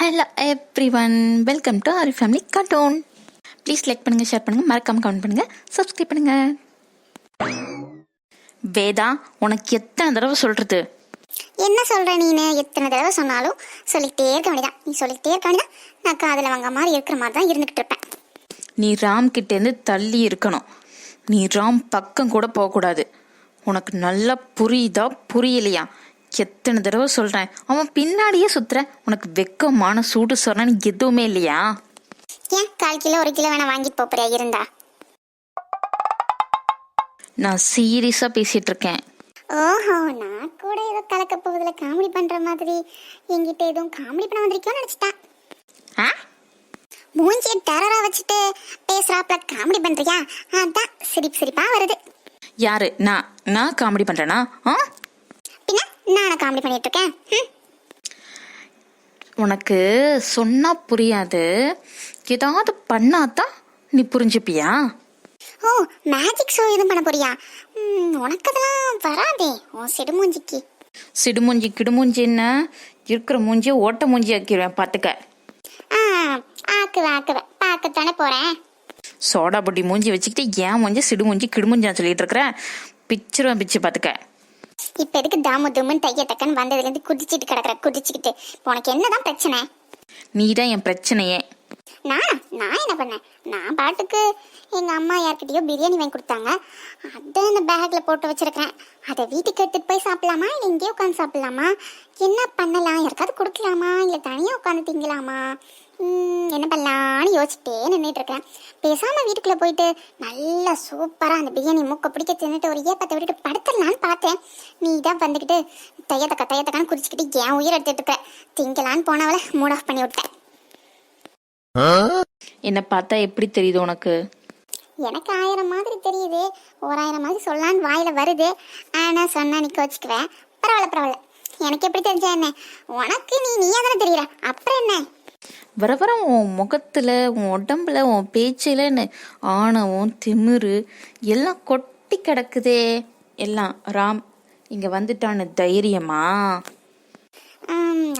Hello everyone, welcome to our family cartoon. Please like பண்ணுங்கள், share பண்ணுங்கள், மறக்காமல் comment பண்ணுங்கள், சப்ஸ்கிரைப் பண்ணுங்கள். வேதா, உனக்கு எத்தனை தடவை சொல்கிறது? என்ன சொல்கிற நீனு? எத்தனை தடவை சொன்னாலும் சொல்லிக்கிட்டே இருக்க வேண்டியதான். நீ சொல்லிக்கிட்டே இருக்க வேண்டியதான். நான் காதில் வாங்க மாதிரி இருக்கிற மாதிரி தான் இருந்துக்கிட்டு இருப்பேன். நீ ராம் கிட்டேருந்து தள்ளி இருக்கணும். நீ ராம் பக்கம் கூட போகக்கூடாது. உனக்கு நல்லா புரியுதா புரியலையா? எத்தனை தடவை சொல்கிறேன், அவன் பின்னாடியே சுற்றுறேன். உனக்கு வெக்கமான சூடு சொரணு எதுவுமே இல்லையா? ஏன் 1/4 கிலோ 1 கிலோ வேணா வாங்கிட்டு போறியா இருந்தா? நான் சீரியஸாக பேசிகிட்டு இருக்கேன். ஓஹோ, நான் கூட ஏதோ கலக்க போவதில் காமெடி பண்ணுற மாதிரி என்கிட்ட எதுவும் காமெடி பண்ண வந்திருக்கோன்னு நினச்சிட்டேன். ஆ, மூஞ்சியை டெரரா வச்சுட்டு பேசுறாப்ல காமெடி பண்ணுறியா? அதான் சிரிப்பாக வருது. யாரு? நான் காமெடி பண்ணுறேனா? ஆ, பின்ன நானே காமெடி பண்ணிட்டு இருக்கேன். உனக்கு சொன்னா புரியாது. ஏதாவது பண்ணாதான் நீ புரிஞ்சுப்பியா? ஓ, மேஜிக் ஷோ எதுவும் பண்ண போறியா? உனக்கு அதெல்லாம் வராதே உன் சிடுமூஞ்சிக்கு. சிடுமூஞ்சி கிடுமூஞ்சி என்ன இருக்கிற மூஞ்சியை ஓட்ட மூஞ்சி ஆக்கிடுவேன், பார்த்துக்க. ஆக்குவேன் பார்க்கத்தானே போறேன். சோடா பொட்டி மூஞ்சி வச்சுக்கிட்டு ஏன் மூஞ்சி சிடுமூஞ்சி கிடுமூஞ்சின்னு சொல்லிட்டு இருக்கிற? பிச்சிருவேன், பிச்சு, பார்த்துக்க. இப்ப எதுக்கு தாமு தும்முன்னு தைய டக்குன்னு வந்ததுல இருந்து குதிச்சுட்டு கிடக்குற? குதிச்சுக்கிட்டு உனக்கு என்னதான் பிரச்சனை? நீ தான் என் பிரச்சனையே. நான் என்ன பண்ணேன்? நான் பாட்டுக்கு எங்க அம்மா யார்கிட்டயோ பிரியாணி வாங்கி கொடுத்தாங்க. அதை இந்த பேக்ல போட்டு வச்சிருக்கேன். அதை வீட்டுக்கு எடுத்துட்டு போய் சாப்பிடலாமா இல்லை இங்கேயே உட்காந்து சாப்பிடலாமா? என்ன பண்ணலாம்? யாருக்காவது கொடுக்கலாமா இல்லை தனியா உட்காந்து திங்கலாமா? என்ன பண்ணலான்னு யோசிச்சுட்டே நின்றுட்டு இருக்கேன். பேசாம வீட்டுக்குள்ள போயிட்டு நல்லா சூப்பரா அந்த பிரியாணி மூக்க பிடிக்க தின்னுட்டு ஒரு ஏப்பத்தை விட்டுட்டு படுத்துடலான்னு பார்த்தேன். நீ தான் வந்துக்கிட்டு தையத்தக்கான்னு குதிச்சுக்கிட்டு என் உயிர் எடுத்துட்டு இருக்க. திங்கலான்னு போனவளை மூட் ஆஃப் பண்ணி விட்டேன். என்ன பார்த்தா எப்படி தெரியுது உனக்கு? எனக்கு 1000 மாதிரி தெரியுது, 1000 மாதிரி சொல்லலான்னு வாயில வருது. ஆனா சொன்னா நிக்க வச்சுக்குவேன். பரவாயில்ல. எனக்கு எப்படி தெரிஞ்சா என்ன? உனக்கு நீயா தானே தெரியற, அப்புறம் என்ன? வர உன் முகத்துல, உன் உடம்புல, உன் பேச்சிலன்னு ஆணவம் திமிரு எல்லாம் கொட்டி கிடக்குதே. எல்லாம் ராம் இங்க வந்துட்டான்னு தைரியமா?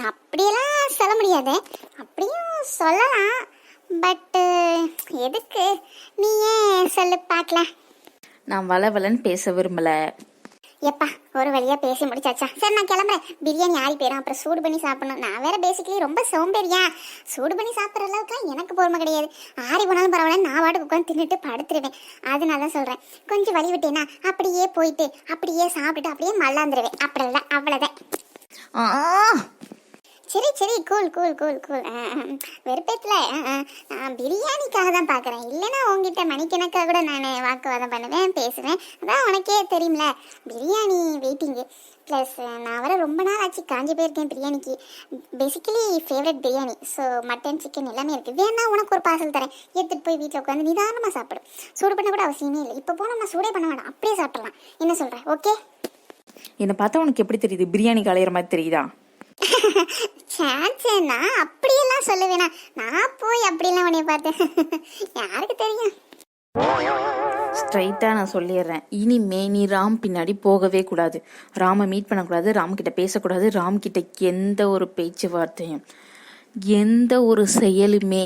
அப்படியெல்லாம் சொல்ல முடியாது. அப்படியும் சொல்லலாம். பட் எதுக்கு? நீ ஏன் சொல்லு பார்க்கலாம். நான் வளவலன்னு பேச விரும்பல. எப்பா, ஒரு வழியா பேசி முடிச்சாச்சா? சரி, நான் கிளம்புறேன். பிரியாணி ஆறி போயிடும், அப்புறம் சூடு பண்ணி சாப்பிடணும். நான் வேற பேசிக்கலி ரொம்ப சோம்பேறியா. சூடு பண்ணி சாப்பிட்ற அளவுக்குலாம் எனக்கு பொறுமை கிடையாது. ஆறி போனாலும் பரவாயில்ல, நான் வாட்டுக்கு உட்காந்து தின்னுட்டு படுத்துருவேன். அதனால தான் சொல்கிறேன், கொஞ்சம் வழி விட்டேன்னா அப்படியே போயிட்டு அப்படியே சாப்பிட்டுட்டு அப்படியே மல்லாந்துருவேன். அப்படிதான், அவ்வளோதான். சரி, கூல். வெறுப்பேத்துல நான் பிரியாணிக்காக தான் பார்க்குறேன். இல்லைன்னா உங்ககிட்ட மணிக்கணக்காக கூட நான் வாக்குவாதம் பண்ணுவேன், பேசுவேன். அதான் உனக்கே தெரியும்ல, பிரியாணி வெயிட்டிங்கு. ப்ளஸ் நான் வர ரொம்ப நாள் ஆச்சு, காஞ்சி போயிருக்கேன் பிரியாணிக்கு. Basically favourite biryani. So mutton chicken எல்லாமே இருக்குது. வேணா உனக்கு ஒரு பார்சல் தரேன், எடுத்துகிட்டு போய் வீட்டில் உட்காந்து நிதானமாக சாப்பிடும். சூடு பண்ண கூட அவசியமே இல்லை. இப்போ போனோம்னா சூடே பண்ண வேண்டாம், அப்படியே சாப்பிட்றலாம். என்ன சொல்கிறேன்? ஓகே? என்னை பார்த்தா உனக்கு எப்படி தெரியுது? பிரியாணி கலையிற மாதிரி தெரியுதா? நான் அப்படியெல்லாம் சொல்லுவேனா? நான் போய் அப்படியெல்லாம் உன்னைய பார்த்தேன், யாருக்கு தெரியும்? ஸ்ட்ரைட்டாக நான் சொல்லிடுறேன், இனிமே நீ ராம் பின்னாடி போகவே கூடாது. ராமை மீட் பண்ணக்கூடாது, ராம்கிட்ட பேசக்கூடாது. ராம்கிட்ட எந்த ஒரு பேச்சுவார்த்தையும் எந்த ஒரு செயலுமே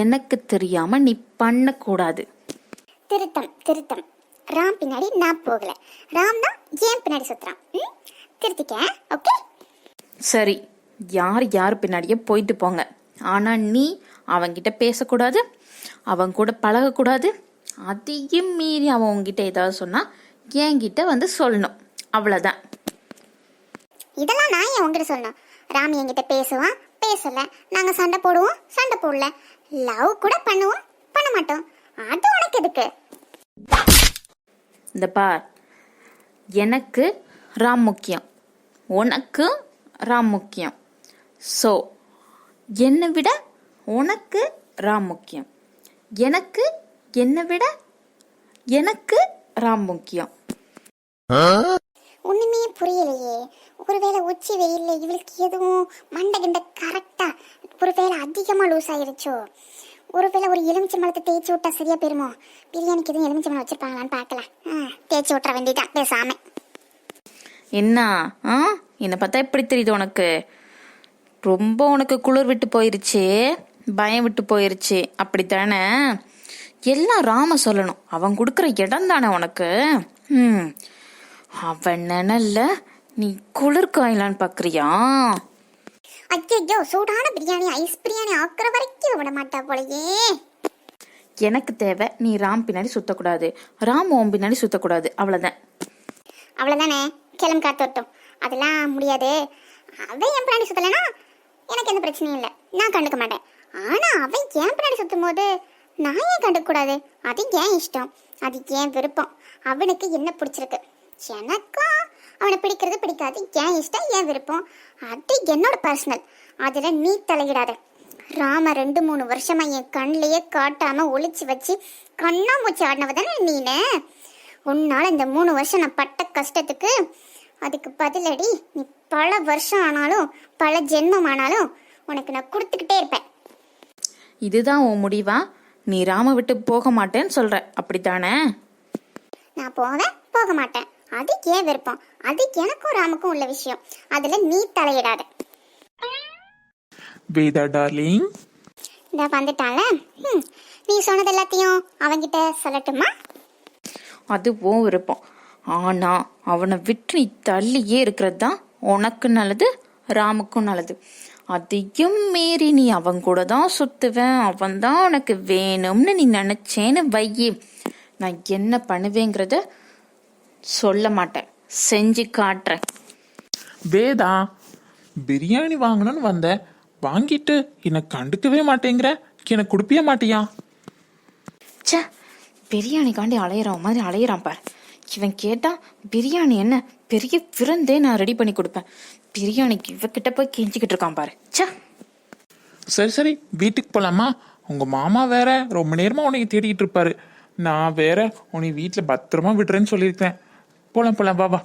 எனக்கு தெரியாம நீ பண்ணக்கூடாது. திருத்தம். ராம் பின்னாடி நான் போகல, ராம் தான் ஏன் பின்னாடி சுத்துறான். திருத்திக்க. ஓகே, சரி. யார் பின்னாடியே போயிட்டு போங்க. ஆனா நீ அவன்கிட்ட பேசக்கூடாது, அவன் கூட பழகக்கூடாது. அதையும் மீறி அவன் உங்ககிட்ட ஏதாவது சொன்னா என்கிட்ட வந்து சொல்லணும், அவ்வளவுதான். இதெல்லாம் நான் ஏன் உங்ககிட்ட சொல்லணும்? ராம் என்கிட்ட பேசுவான், பேசல நாங்க சண்டை போடுவோம், சண்டை போடல லவ் கூட பண்ணுவோம், பண்ண மாட்டோம். அது உனக்கு எதுக்கு? இந்த பார், எனக்கு ராம் முக்கியம், உனக்கு ராம் முக்கியம். ஸோ என்னை விட உனக்கு ராம் முக்கியம், எனக்கு என்னை விட எனக்கு ராம் முக்கியம். ஒண்ணுமே புரியலையே. ஒருவேளை உச்சி வெயில்ல இவளுக்கு எதுவும் மண்டை கிண்ட கரெக்டா, ஒருவேளை அதிகமா லூஸ் ஆயிருச்சோ? ஒருவேளை ஒரு எலுமிச்சை மரத்தை தேய்ச்சி விட்டா சரியா போயிருமோ? பிரியாணிக்கு எதுவும் எலுமிச்சை மரம் வச்சிருப்பாங்களான்னு பார்க்கலாம். தேய்ச்சி விட்டுற வேண்டியதான் பேசாம. என்ன என்னை பார்த்தா எப்படி தெரியுது உனக்கு? ரொம்ப உனக்கு குளிர் விட்டு போயிருச்சு, பயம் விட்டு போயிருச்சு, அப்படித்தானே? எல்லாம் ராம சொல்லணும். அவன் கொடுக்குற இடம் தானே உனக்கு. அவன் நினைல்ல நீ குளிர் காயலான்னு பாக்குறியா? ஐயோ, சூடான பிரியாணி ஐஸ் பிரியாணி ஆக்குற வரைக்கும் விட மாட்டா போலயே. எனக்கு தேவை நீ ராம் பின்னாடி சுத்தக்கூடாது, ராம் ஓம் பின்னாடி சுத்தக்கூடாது, அவ்வளவுதான். அவ்வளவுதானே, கிளம்பு காத்து வரட்டும். அதெல்லாம் முடியாது. அவன் என் பின்னாடி சுத்தலைன்னா எனக்கு எந்த பிரச்சனையும் இல்லை, நான் கண்டுக்க மாட்டேன். ஆனா அவன் என் பின்னாடி சுத்தும் போது நான் ஏன் கண்டுக்க கூடாது? அது ஏன் இஷ்டம், அது ஏன் விருப்பம். அவனுக்கு என்ன பிடிச்சிருக்கு, எனக்கும் அவனை பிடிக்கிறது பிடிக்காது, ஏன் இஷ்டம் ஏன் விருப்பம், அது என்னோட பர்சனல். அதுல நீ தலையிடாத. ராம 2-3 வருஷமா என் கண்ணிலேயே காட்டாம ஒளிச்சு வச்சு கண்ணாமூச்சி ஆடினவ தானே நீனு. உன்னால இந்த 3 வருஷம் நான் பட்ட கஷ்டத்துக்கு அதுக்கு பதிலடி நீ பல வருஷம் ஆனாலும் பல ஜென்மம் ஆனாலும் உனக்கு நான் கொடுத்துக்கிட்டே இருப்பேன். இதுதான் உன் முடிவா? நீ ராம விட்டு போக மாட்டேன்னு சொல்ற, அப்படித்தானே? நான் போவேன், போக மாட்டேன். அது ஏன் விருப்பம், அது எனக்கும் ராமுக்கும் உள்ள விஷயம். அதுல நீ தலையிடாத. வேதா டார்லிங், இந்த வந்துட்டான்ல, நீ சொன்னது எல்லாத்தையும் அவன்கிட்ட சொல்லட்டுமா? அது உன் விருப்பம். ஆனா அவனை விட்டு நீ தள்ளியே இருக்கிறது தான் உனக்கு நல்லது, ராமுக்கும் நல்லது. அதையும் மீறி நீ அவன் கூட தான் சுத்துவேன், அவன் தான் உனக்கு வேணும்னு நீ நினைச்சேன்னு வையி, நான் என்ன பண்ணுவேங்கிறத சொல்ல மாட்டேன், செஞ்சு காட்டுறேன். வேதா, பிரியாணி வாங்கணும்னு வந்த, வாங்கிட்டு என்னை கண்டுக்கவே மாட்டேங்கிற, எனக்கு கொடுப்பிய மாட்டியா? ச்சே, பிரியாணிக்காண்டி அலையிறான் மாதிரி அலையிறான் பாரு. இவன் கேட்டா பிரியாணி என்ன பெரிய விருந்தே நான் ரெடி பண்ணி கொடுப்பேன், பிரியாணிக்கு இவகிட்ட போய் கெஞ்சிக்கிட்டு இருக்கான் பாரு. ச்சே. சரி சரி, வீட்டுக்கு போலாமா? உங்க மாமா வேற ரொம்ப நேரமா உன்னை தேடிட்டு இருப்பாரு. நான் வேற உன்னை வீட்டுல பத்திரமா விடுறேன்னு சொல்லியிருக்கேன். போலாம் போலாம், பாபா.